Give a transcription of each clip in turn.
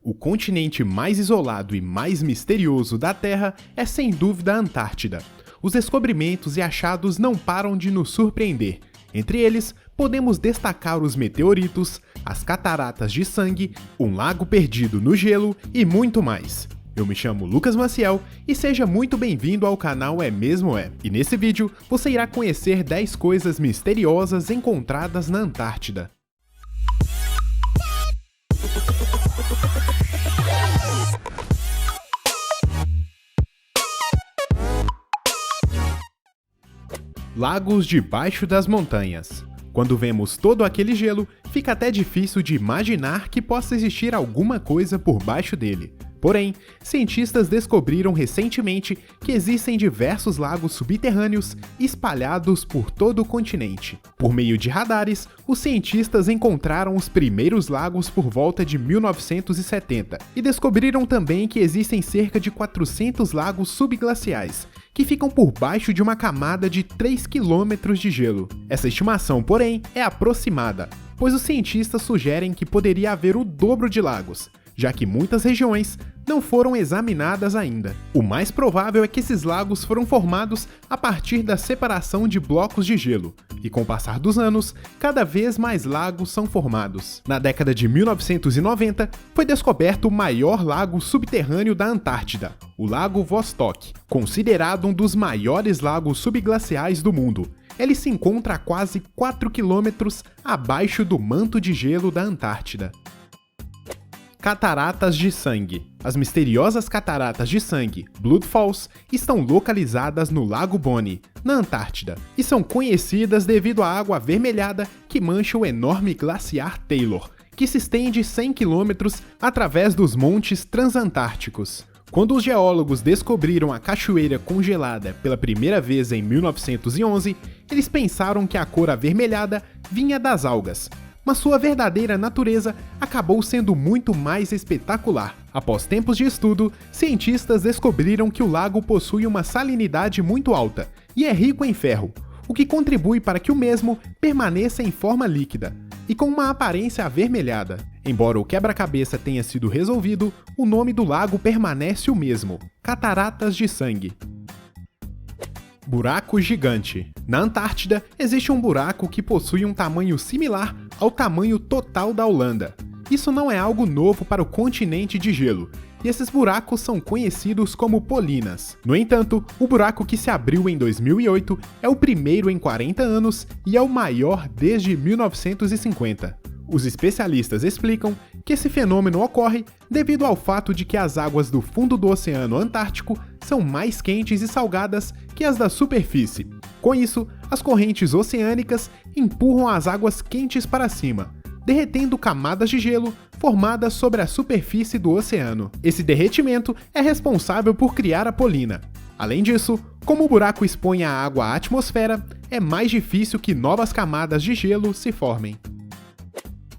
O continente mais isolado e mais misterioso da Terra é sem dúvida a Antártida. Os descobrimentos e achados não param de nos surpreender. Entre eles, podemos destacar os meteoritos, as cataratas de sangue, um lago perdido no gelo e muito mais. Eu me chamo Lucas Maciel e seja muito bem-vindo ao canal É Mesmo É. E nesse vídeo você irá conhecer 10 coisas misteriosas encontradas na Antártida. Lagos debaixo das montanhas. Quando vemos todo aquele gelo, fica até difícil de imaginar que possa existir alguma coisa por baixo dele. Porém, cientistas descobriram recentemente que existem diversos lagos subterrâneos espalhados por todo o continente. Por meio de radares, os cientistas encontraram os primeiros lagos por volta de 1970 e descobriram também que existem cerca de 400 lagos subglaciais, que ficam por baixo de uma camada de 3 km de gelo. Essa estimação, porém, é aproximada, pois os cientistas sugerem que poderia haver o dobro de lagos, já que muitas regiões não foram examinadas ainda. O mais provável é que esses lagos foram formados a partir da separação de blocos de gelo, e com o passar dos anos, cada vez mais lagos são formados. Na década de 1990, foi descoberto o maior lago subterrâneo da Antártida, o Lago Vostok, considerado um dos maiores lagos subglaciais do mundo. Ele se encontra a quase 4 quilômetros abaixo do manto de gelo da Antártida. Cataratas de sangue. As misteriosas cataratas de sangue, Blood Falls, estão localizadas no Lago Bonney, na Antártida, e são conhecidas devido à água avermelhada que mancha o enorme glaciar Taylor, que se estende 100 km através dos montes transantárticos. Quando os geólogos descobriram a cachoeira congelada pela primeira vez em 1911, eles pensaram que a cor avermelhada vinha das algas, mas sua verdadeira natureza acabou sendo muito mais espetacular. Após tempos de estudo, cientistas descobriram que o lago possui uma salinidade muito alta e é rico em ferro, o que contribui para que o mesmo permaneça em forma líquida e com uma aparência avermelhada. Embora o quebra-cabeça tenha sido resolvido, o nome do lago permanece o mesmo: Cataratas de Sangue. Buraco gigante. Na Antártida, existe um buraco que possui um tamanho similar ao tamanho total da Holanda. Isso não é algo novo para o continente de gelo, e esses buracos são conhecidos como polinas. No entanto, o buraco que se abriu em 2008 é o primeiro em 40 anos e é o maior desde 1950. Os especialistas explicam que esse fenômeno ocorre devido ao fato de que as águas do fundo do Oceano Antártico são mais quentes e salgadas que as da superfície. Com isso, as correntes oceânicas empurram as águas quentes para cima, derretendo camadas de gelo formadas sobre a superfície do oceano. Esse derretimento é responsável por criar a polina. Além disso, como o buraco expõe a água à atmosfera, é mais difícil que novas camadas de gelo se formem.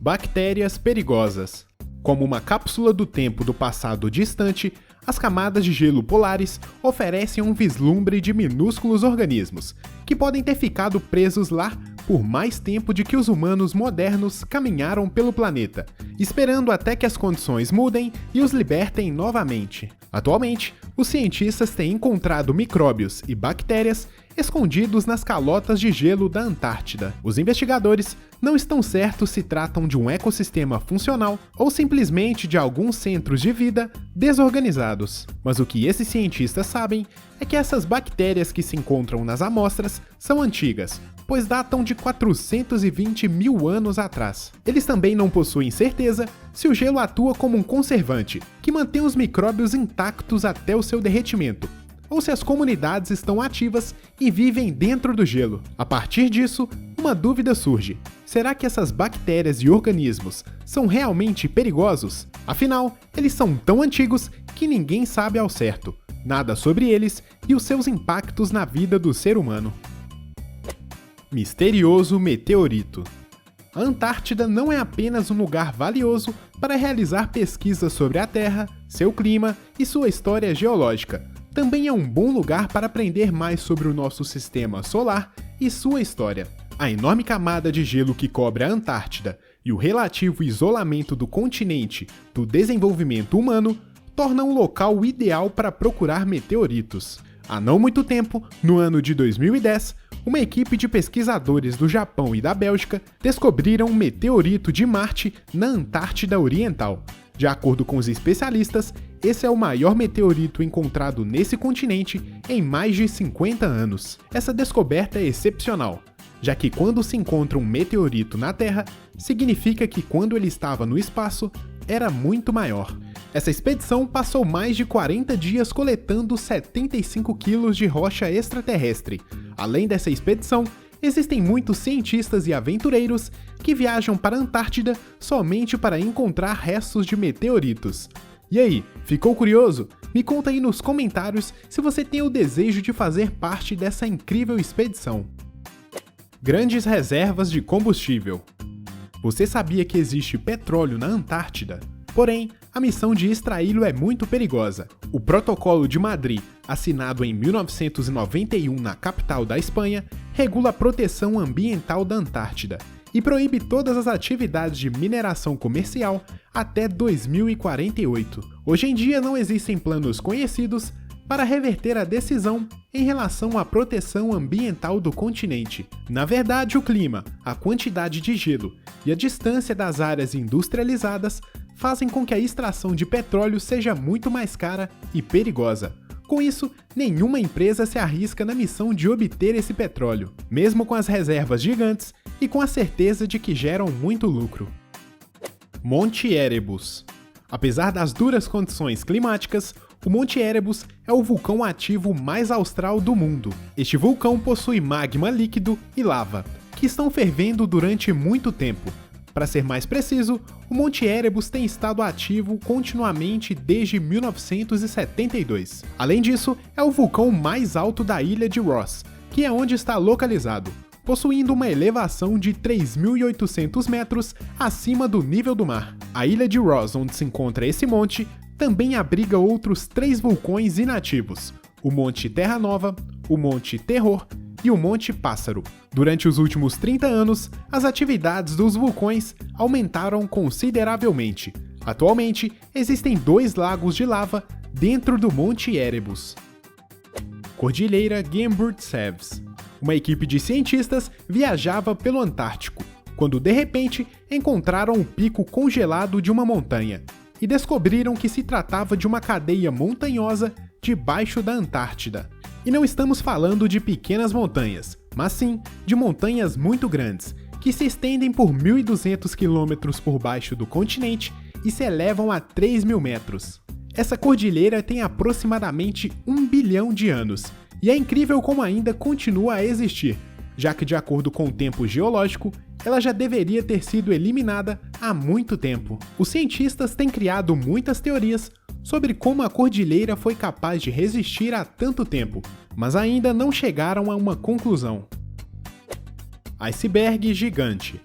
Bactérias perigosas. Como uma cápsula do tempo do passado distante, as camadas de gelo polares oferecem um vislumbre de minúsculos organismos, que podem ter ficado presos lá por mais tempo de que os humanos modernos caminharam pelo planeta, esperando até que as condições mudem e os libertem novamente. Atualmente, os cientistas têm encontrado micróbios e bactérias escondidos nas calotas de gelo da Antártida. Os investigadores não estão certos se tratam de um ecossistema funcional ou simplesmente de alguns centros de vida desorganizados. Mas o que esses cientistas sabem é que essas bactérias que se encontram nas amostras são antigas, pois datam de 420 mil anos atrás. Eles também não possuem certeza se o gelo atua como um conservante, que mantém os micróbios intactos até o seu derretimento, ou se as comunidades estão ativas e vivem dentro do gelo. A partir disso, uma dúvida surge: será que essas bactérias e organismos são realmente perigosos? Afinal, eles são tão antigos que ninguém sabe ao certo nada sobre eles e os seus impactos na vida do ser humano. Misterioso meteorito. A Antártida não é apenas um lugar valioso para realizar pesquisas sobre a Terra, seu clima e sua história geológica. Também é um bom lugar para aprender mais sobre o nosso sistema solar e sua história. A enorme camada de gelo que cobre a Antártida, e o relativo isolamento do continente do desenvolvimento humano torna um local ideal para procurar meteoritos. Há não muito tempo, no ano de 2010, uma equipe de pesquisadores do Japão e da Bélgica descobriram um meteorito de Marte na Antártida Oriental. De acordo com os especialistas, esse é o maior meteorito encontrado nesse continente em mais de 50 anos. Essa descoberta é excepcional, já que quando se encontra um meteorito na Terra, significa que quando ele estava no espaço, era muito maior. Essa expedição passou mais de 40 dias coletando 75 quilos de rocha extraterrestre. Além dessa expedição, existem muitos cientistas e aventureiros que viajam para a Antártida somente para encontrar restos de meteoritos. E aí, ficou curioso? Me conta aí nos comentários se você tem o desejo de fazer parte dessa incrível expedição. Grandes reservas de combustível. Você sabia que existe petróleo na Antártida? Porém, a missão de extraí-lo é muito perigosa. O Protocolo de Madrid, assinado em 1991 na capital da Espanha, regula a proteção ambiental da Antártida e proíbe todas as atividades de mineração comercial até 2048. Hoje em dia não existem planos conhecidos para reverter a decisão em relação à proteção ambiental do continente. Na verdade, o clima, a quantidade de gelo e a distância das áreas industrializadas fazem com que a extração de petróleo seja muito mais cara e perigosa. Com isso, nenhuma empresa se arrisca na missão de obter esse petróleo, mesmo com as reservas gigantes e com a certeza de que geram muito lucro. Monte Erebus. Apesar das duras condições climáticas, o Monte Erebus é o vulcão ativo mais austral do mundo. Este vulcão possui magma líquido e lava, que estão fervendo durante muito tempo. Para ser mais preciso, o Monte Erebus tem estado ativo continuamente desde 1972. Além disso, é o vulcão mais alto da ilha de Ross, que é onde está localizado, possuindo uma elevação de 3.800 metros acima do nível do mar. A ilha de Ross, onde se encontra esse monte, também abriga outros 3 vulcões inativos: o Monte Terra Nova, o Monte Terror e o Monte Pássaro. Durante os últimos 30 anos, as atividades dos vulcões aumentaram consideravelmente. Atualmente, existem 2 lagos de lava dentro do Monte Erebus. Cordilheira Gemburt-Sevres. Uma equipe de cientistas viajava pelo Antártico, quando de repente encontraram o pico congelado de uma montanha e descobriram que se tratava de uma cadeia montanhosa debaixo da Antártida. E não estamos falando de pequenas montanhas, mas sim de montanhas muito grandes, que se estendem por 1.200 km por baixo do continente e se elevam a 3.000 metros. Essa cordilheira tem aproximadamente 1 bilhão de anos, e é incrível como ainda continua a existir, já que de acordo com o tempo geológico, ela já deveria ter sido eliminada há muito tempo. Os cientistas têm criado muitas teorias sobre como a cordilheira foi capaz de resistir há tanto tempo, mas ainda não chegaram a uma conclusão. Iceberg gigante.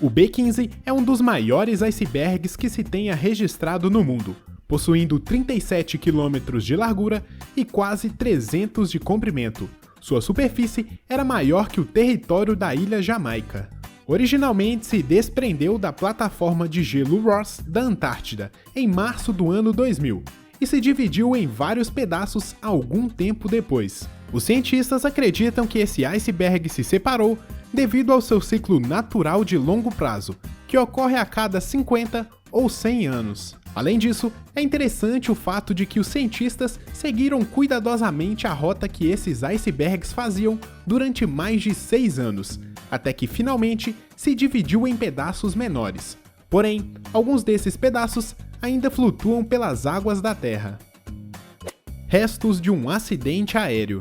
O B-15 é um dos maiores icebergs que se tenha registrado no mundo, possuindo 37 km de largura e quase 300 de comprimento. Sua superfície era maior que o território da ilha Jamaica. Originalmente se desprendeu da plataforma de gelo Ross da Antártida em março do ano 2000 e se dividiu em vários pedaços algum tempo depois. Os cientistas acreditam que esse iceberg se separou devido ao seu ciclo natural de longo prazo, que ocorre a cada 50 ou 100 anos. Além disso, é interessante o fato de que os cientistas seguiram cuidadosamente a rota que esses icebergs faziam durante mais de 6 anos, até que finalmente se dividiu em pedaços menores. Porém, alguns desses pedaços ainda flutuam pelas águas da Terra. Restos de um acidente aéreo.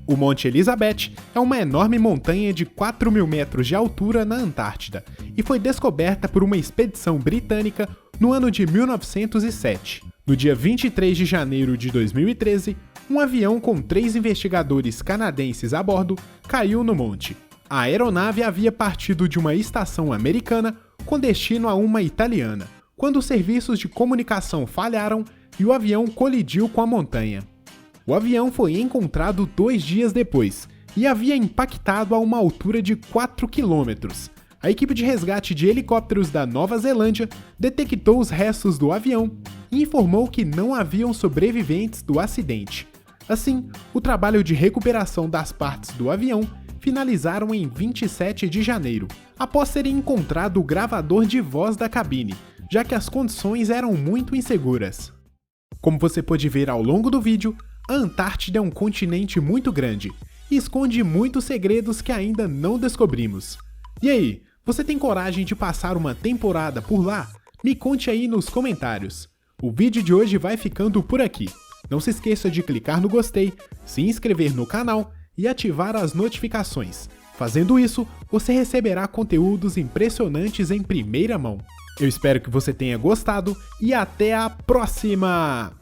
O Monte Elizabeth é uma enorme montanha de 4.000 metros de altura na Antártida e foi descoberta por uma expedição britânica no ano de 1907. No dia 23 de janeiro de 2013, um avião com 3 investigadores canadenses a bordo caiu no monte. A aeronave havia partido de uma estação americana com destino a uma italiana, quando os serviços de comunicação falharam e o avião colidiu com a montanha. O avião foi encontrado 2 dias depois e havia impactado a uma altura de 4 km, A equipe de resgate de helicópteros da Nova Zelândia detectou os restos do avião e informou que não haviam sobreviventes do acidente. Assim, o trabalho de recuperação das partes do avião finalizaram em 27 de janeiro, após terem encontrado o gravador de voz da cabine, já que as condições eram muito inseguras. Como você pode ver ao longo do vídeo, a Antártida é um continente muito grande e esconde muitos segredos que ainda não descobrimos. E aí, você tem coragem de passar uma temporada por lá? Me conte aí nos comentários. O vídeo de hoje vai ficando por aqui. Não se esqueça de clicar no gostei, se inscrever no canal e ativar as notificações. Fazendo isso, você receberá conteúdos impressionantes em primeira mão. Eu espero que você tenha gostado e até a próxima!